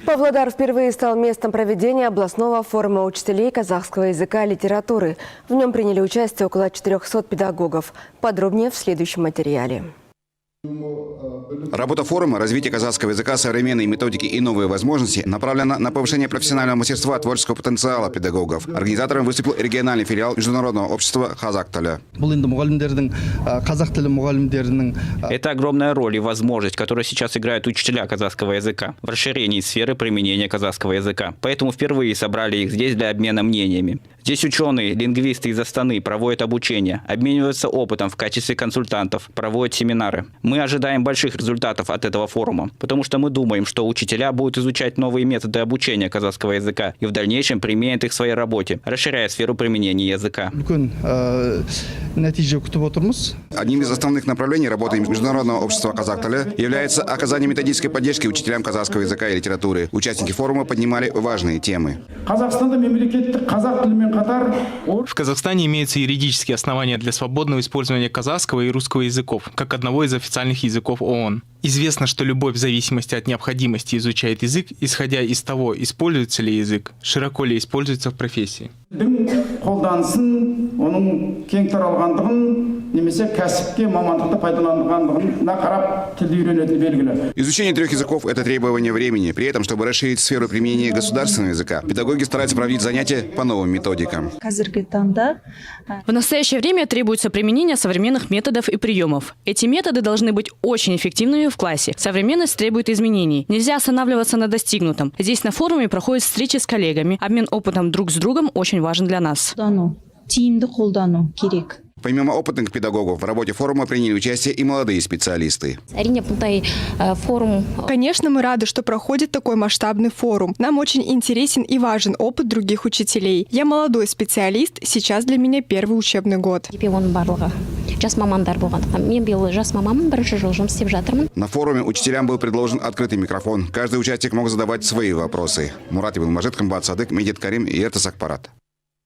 Павлодар впервые стал местом проведения областного форума учителей казахского языка и литературы. В нем приняли участие около 400 педагогов. Подробнее в следующем материале. Работа форума «Развитие казахского языка, современные методики и новые возможности» направлена на повышение профессионального мастерства, творческого потенциала педагогов. Организатором выступил региональный филиал Международного общества «Казахтілі». Это огромная роль и возможность, которую сейчас играют учителя казахского языка в расширении сферы применения казахского языка. Поэтому впервые собрали их здесь для обмена мнениями. Здесь ученые, лингвисты из Астаны проводят обучение, обмениваются опытом в качестве консультантов, проводят семинары. Мы ожидаем больших результатов от этого форума, потому что мы думаем, что учителя будут изучать новые методы обучения казахского языка и в дальнейшем применят их в своей работе, расширяя сферу применения языка. Одним из основных направлений работы Международного общества «Казахтілі» является оказание методической поддержки учителям казахского языка и литературы. Участники форума поднимали важные темы. В Казахстане имеются юридические основания для свободного использования казахского и русского языков, как одного из официальных языков ООН. Известно, что любой в зависимости от необходимости изучает язык, исходя из того, используется ли язык, широко ли используется в профессии. Изучение 3 языков – это требование времени. При этом, чтобы расширить сферу применения государственного языка, педагоги стараются проводить занятия по новым методикам. В настоящее время требуется применение современных методов и приемов. Эти методы должны быть очень эффективными в классе. Современность требует изменений. Нельзя останавливаться на достигнутом. Здесь на форуме проходят встречи с коллегами. Обмен опытом друг с другом очень важен для нас. Помимо опытных педагогов, в работе форума приняли участие и молодые специалисты. Конечно, мы рады, что проходит такой масштабный форум. Нам очень интересен и важен опыт других учителей. Я молодой специалист, сейчас для меня первый учебный год. На форуме учителям был предложен открытый микрофон. Каждый участник мог задавать свои вопросы. Мурат Ибн Мажид, Хамбат Садык, Медет Карим и Эртас Акпарат.